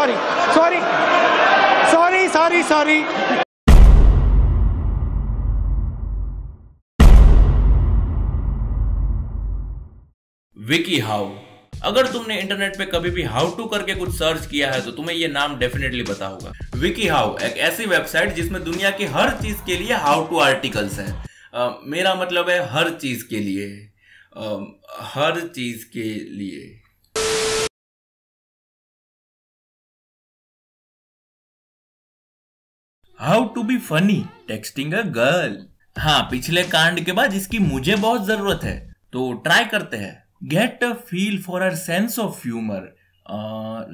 Sorry sorry sorry sorry sorry. Vicky how. अगर तुमने internet पे कभी भी हाउ टू करके कुछ सर्च किया है तो तुम्हें ये नाम डेफिनेटली पता होगा। विकी हाउ एक ऐसी वेबसाइट जिसमें दुनिया की हर चीज के लिए हाउ टू आर्टिकल्स है। मेरा मतलब है हर चीज के लिए, हर चीज के लिए। How to be funny texting a girl. हाँ, पिछले कांड के बाद इसकी मुझे बहुत जरूरत है, तो ट्राई करते हैं। Get a feel for her sense of humour.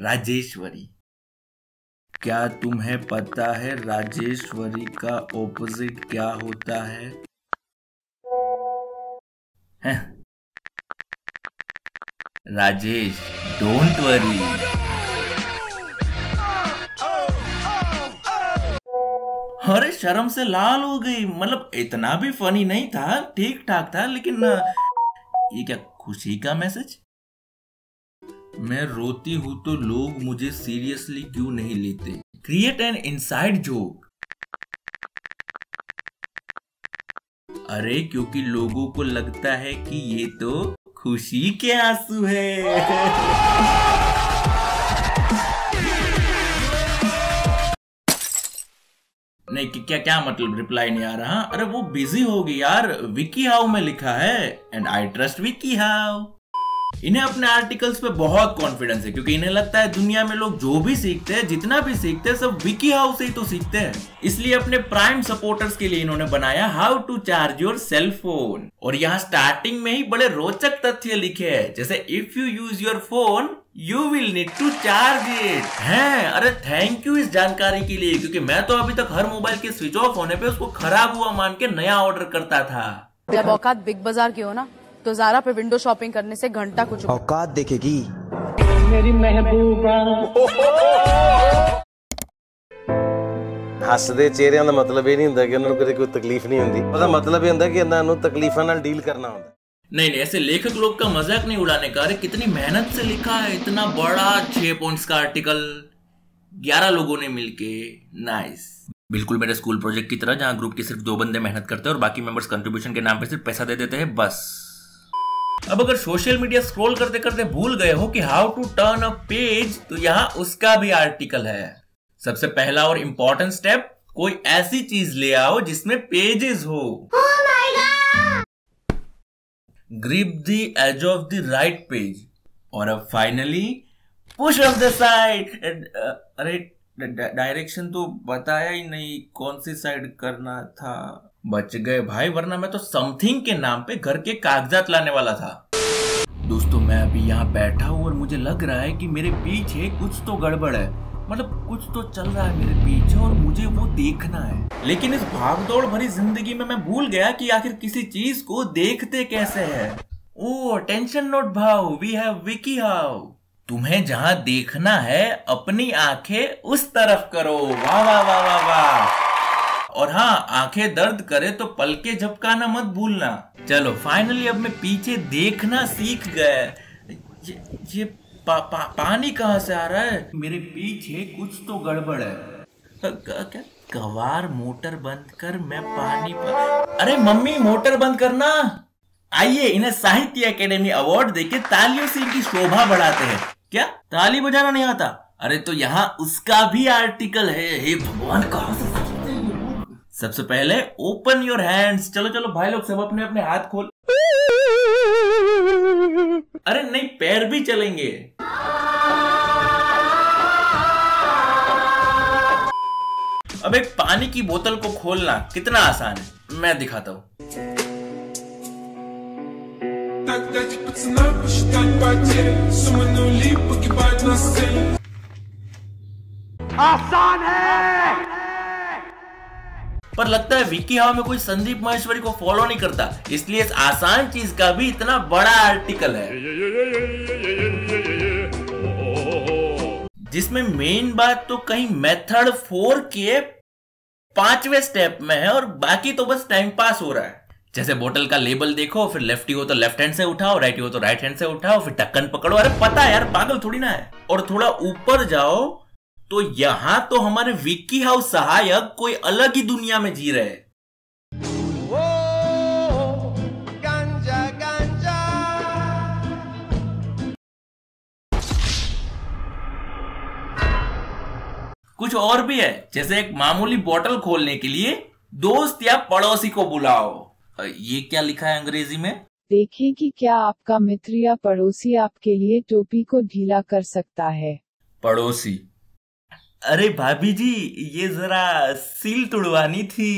Rajeshwari. क्या तुम्हें पता है राजेश्वरी का ऑपोजिट क्या होता है? Rajesh, don't worry. अरे शर्म से लाल हो गई। मतलब इतना भी फनी नहीं था, ठीक ठाक था, लेकिन ये क्या खुशी का मैसेज? मैं रोती हूं तो लोग मुझे सीरियसली क्यों नहीं लेते? Create an inside joke. अरे क्योंकि लोगों को लगता है कि ये तो खुशी के आंसू है। नहीं, क्या क्या मतलब? रिप्लाई नहीं आ रहा। अरे वो बिजी होगी यार, विकी हाउ में लिखा है and I trust Vicky how. इन्हें अपने आर्टिकल्स पे बहुत कॉन्फिडेंस है, क्योंकि इन्हें लगता है दुनिया में लोग जो भी सीखते हैं, जितना भी सीखते हैं, सब विकी हाउ से ही तो सीखते हैं। इसलिए अपने प्राइम सपोर्टर्स के लिए इन्होंने बनाया how to charge your cell phone. और यहाँ स्टार्टिंग में ही बड़े रोचक तथ्य लिखे हैं, जैसे if you use your phone you will need to charge it है। अरे थैंक यू इस जानकारी के लिए, क्योंकि मैं तो अभी तक हर मोबाइल के स्विच ऑफ होने पे उसको खराब हुआ मान के नया ऑर्डर करता था। जब औकात बिग बाजार की हो ना, तो ज़ारा पे विंडो शॉपिंग करने से घंटा कुछ औकात देखेगी मेरी महबूबा। हसदे चेहरिਆਂ ਦਾ मतलब ਇਹ ਨਹੀਂ ਹੁੰਦਾ ਕਿ ਉਹਨਾਂ ਨੂੰ ਕੋਈ ਤਕਲੀਫ ਨਹੀਂ ਹੁੰਦੀ। ਉਹਦਾ मतलब ਇਹ ਹੁੰਦਾ ਕਿ ਇਹਨਾਂ ਨੂੰ तकलीफां ਨਾਲ डील करना ਹੁੰਦਾ। नहीं, ऐसे लेखक लोग का मजाक नहीं उड़ाने का। अरे कितनी मेहनत से लिखा है, इतना बड़ा 6 पॉइंट्स का आर्टिकल 11 लोगों ने मिलके। नाइस। बिल्कुल मेरे स्कूल प्रोजेक्ट की तरह, जहां ग्रुप के सिर्फ 2 बंदे मेहनत करते हैं और बाकी मेंबर्स कंट्रीब्यूशन के नाम पे सिर्फ पैसा दे देते हैं, बस। अब अगर सोशल मीडिया स्क्रॉल करते करते भूल गए हो कि how to turn a page, तो यहाँ उसका भी आर्टिकल है। सबसे पहला और इंपॉर्टेंट स्टेप, कोई ऐसी चीज ले आओ जिसमें पेजेस हो। Grip the edge of the right page. और अब finally push off the side. अरे डायरेक्शन तो बताया ही नहीं, कौन सी साइड करना था। बच गए भाई, वरना मैं तो समथिंग के नाम पे घर के कागजात लाने वाला था। दोस्तों मैं अभी यहाँ बैठा हूँ और मुझे लग रहा है कि मेरे पीछे कुछ तो गड़बड़ है। मतलब कुछ तो चल रहा है मेरे पीछे और मुझे वो देखना है। लेकिन इस भागदौड़ भरी जिंदगी में मैं भूल गया कि आखिर किसी चीज को देखते कैसे है। ओह, टेंशन नोट भाव, वी हैव विकी हाउ। तुम्हें जहां देखना है अपनी आंखें उस तरफ करो। वाह वाह वाह वाह वाह। और हाँ, आंखें दर्द करे तो पलके झपकाना मत भूलना। चलो फाइनली अब मैं पीछे देखना सीख गया। ये पानी कहाँ से आ रहा है? मेरे पीछे कुछ तो गड़बड़ है। क्या? गवार मोटर बंद कर, मैं पानी पर। अरे मम्मी, मोटर बंद करना। आइए इन्हें साहित्य अकेडमी अवार्ड देके तालियों से इनकी शोभा बढ़ाते हैं। क्या ताली बजाना नहीं आता? अरे तो यहाँ उसका भी आर्टिकल है। हे भगवान, कहां से सीखते हैं? सबसे पहले ओपन योर हैंड्स। चलो चलो भाई लोग, सब अपने अपने हाथ खोल। अरे नहीं, पैर भी चलेंगे। अब एक पानी की बोतल को खोलना कितना आसान है, मैं दिखाता हूं। आसान है। पर लगता है विकी हाउ में कोई संदीप माहेश्वरी को फॉलो नहीं करता, इसलिए इस आसान चीज का भी इतना बड़ा आर्टिकल है, जिसमें मेन बात तो कहीं मेथड 4 के 5वें स्टेप में है और बाकी तो बस टाइम पास हो रहा है। जैसे बोतल का लेबल देखो, फिर लेफ्टी हो तो लेफ्ट हैंड से उठाओ, राइटी हो तो राइट हैंड से उठाओ, फिर ढक्कन पकड़ो। अरे पता है यार, पागल थोड़ी ना है। और थोड़ा ऊपर जाओ तो यहाँ तो हमारे विक्की हाउस सहायक कोई अलग ही दुनिया में जी रहे हैं। कुछ और भी है, जैसे एक मामूली बोतल खोलने के लिए दोस्त या पड़ोसी को बुलाओ। ये क्या लिखा है अंग्रेजी में? देखें कि क्या आपका मित्र या पड़ोसी आपके लिए टोपी को ढीला कर सकता है। पड़ोसी, अरे भाभी जी ये जरा सील तुड़वानी थी।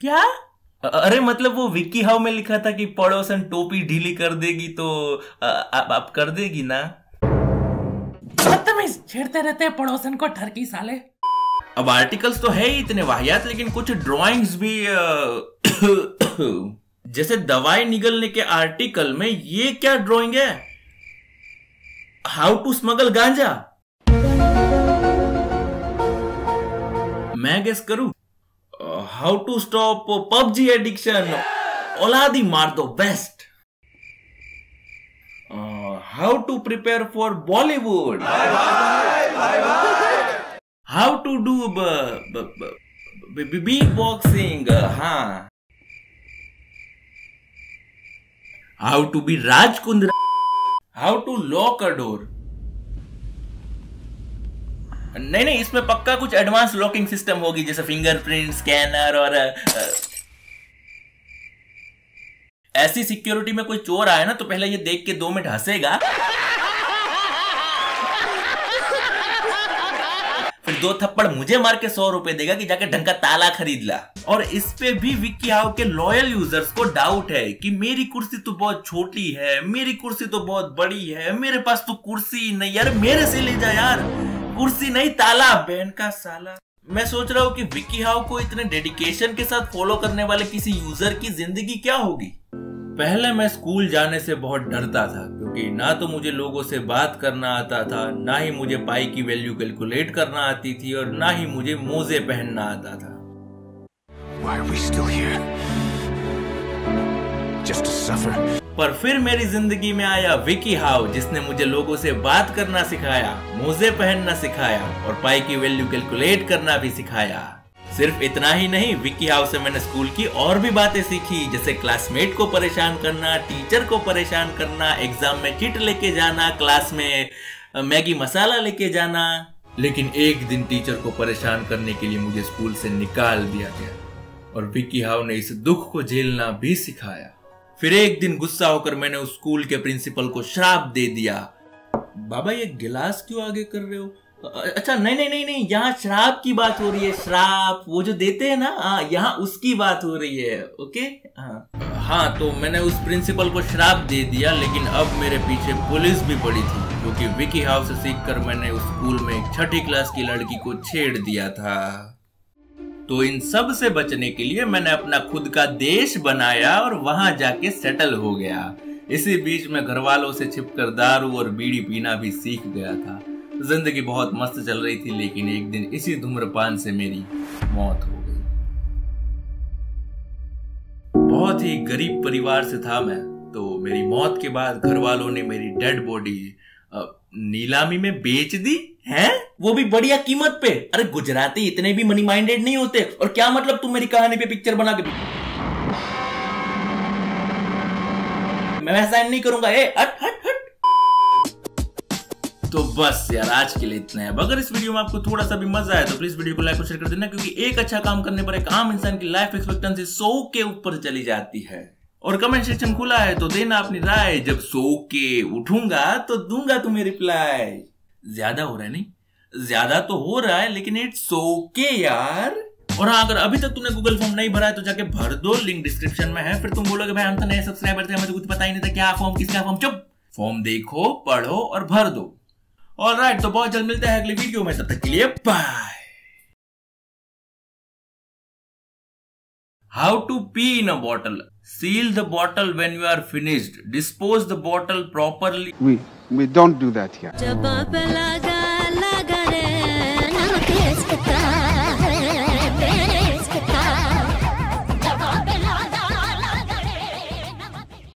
क्या? अरे मतलब वो विक्की हाउ में लिखा था कि पड़ोसन टोपी ढीली कर देगी, तो आप कर देगी ना? बदतमीज, छेड़ते रहते हैं पड़ोसन को ठरकी साले। अब आर्टिकल्स तो है ही इतने वाहियात, लेकिन कुछ ड्राइंग्स भी जैसे दवाई निगलने के आर्टिकल में ये क्या ड्राइंग है? हाउ टू स्मगल गांजा। मैं गेस करूं, how to stop PUBG addiction, औलादी मार दो best. How to prepare for Bollywood, how to do beat boxing, हाँ, how to be Raj Kundra, how to lock a door. नहीं, इसमें पक्का कुछ एडवांस लॉकिंग सिस्टम होगी, जैसे फिंगरप्रिंट स्कैनर, और ऐसी सिक्योरिटी में कोई चोर आए ना तो पहले ये देख के 2 मिनट हंसेगा, फिर 2 थप्पड़ मुझे मार के 100 रुपए देगा कि जाके ढंग का ताला खरीद ला। और इस पे भी विक्की हाउ के लॉयल यूजर्स को डाउट है कि मेरी कुर्सी तो बहुत छोटी है, मेरी कुर्सी तो बहुत बड़ी है, मेरे पास तो कुर्सी नहीं, यार मेरे से ले जा यार, कुर्सी नहीं ताला, बहन का साला। मैं सोच रहा हूँ कि विक्की हाउ को इतने डेडिकेशन के साथ फॉलो करने वाले किसी यूजर की जिंदगी क्या होगी। पहले मैं स्कूल जाने से बहुत डरता था, क्योंकि ना तो मुझे लोगों से बात करना आता था, ना ही मुझे पाई की वैल्यू कैलकुलेट करना आती थी, और ना ही मुझे मोजे पहनना आता था। Why are we still here? Just to suffer. पर फिर मेरी जिंदगी में आया विक्की हाउ, जिसने मुझे लोगों से बात करना सिखाया, मोजे पहनना सिखाया, और पाई की वैल्यू कैलकुलेट करना भी सिखाया। सिर्फ इतना ही नहीं, विक्की हाउ से मैंने स्कूल की और भी बातें सीखी, जैसे क्लासमेट को परेशान करना, टीचर को परेशान करना, एग्जाम में चिट लेके जाना, क्लास में मैगी मसाला लेके जाना। लेकिन एक दिन टीचर को परेशान करने के लिए मुझे स्कूल से निकाल दिया गया, और विक्की हाउ ने इस दुख को झेलना भी सिखाया। फिर एक दिन गुस्सा होकर मैंने उस स्कूल के प्रिंसिपल को श्राप दे दिया। बाबा ये गिलास क्यों आगे कर रहे हो? अच्छा नहीं, यहाँ श्राप की बात हो रही है, श्राप वो जो देते हैं ना, यहाँ उसकी बात हो रही है। ओके हाँ, तो मैंने उस प्रिंसिपल को श्राप दे दिया, लेकिन अब मेरे पीछे पुलिस भी पड़ी थी, क्योंकि विक्की हाउ से सीखकर मैंने उस स्कूल में एक 6ठी क्लास की लड़की को छेड़ दिया था। तो इन सब से बचने के लिए मैंने अपना खुद का देश बनाया और वहां जाके सेटल हो गया। इसी बीच में घर वालों से छिपकर दारू और बीड़ी पीना भी सीख गया था। जिंदगी बहुत मस्त चल रही थी, लेकिन एक दिन इसी धूम्रपान से मेरी मौत हो गई। बहुत ही गरीब परिवार से था मैं, तो मेरी मौत के बाद घर वालों ने मेरी डेड बॉडी नीलामी में बेच दी है, वो भी बढ़िया कीमत पे। अरे गुजराती इतने भी मनी माइंडेड नहीं होते। और क्या मतलब तुम मेरी कहानी पे पिक्चर बना के, मैं वैसा नहीं करूंगा। हट हट हट। तो बस यार आज के लिए इतना है। अगर इस वीडियो में आपको थोड़ा सा भी मजा आया तो प्लीज वीडियो को लाइक और शेयर कर देना, क्योंकि एक अच्छा काम करने पर एक आम इंसान की लाइफ एक्सपेक्टेंसी 100 के ऊपर चली जाती है। और कमेंट सेक्शन खुला है तो देना अपनी राय। जब 100 के उठूंगा तो दूंगा तुम्हें रिप्लाई। ज्यादा हो रहा है? नहीं ज्यादा तो हो रहा है, लेकिन इट्स ओके यार। और हाँ, अगर अभी तक तुमने गूगल फॉर्म नहीं भरा है तो जाके भर दो, लिंक डिस्क्रिप्शन में है। फिर तुम बोलोगे भाई हम तो नए सब्सक्राइबर थे, हमें तो कुछ पता ही नहीं था क्या फॉर्म किसका फॉर्म। चुप, फॉर्म देखो, पढ़ो और भर दो। ऑलराइट, तो बहुत जल्द मिलते हैं अगली वीडियो में, तब तक के लिए bye. How to pee in a bottle. Seal the bottle when you are finished. Dispose the bottle properly. We don't do that here. जब लगा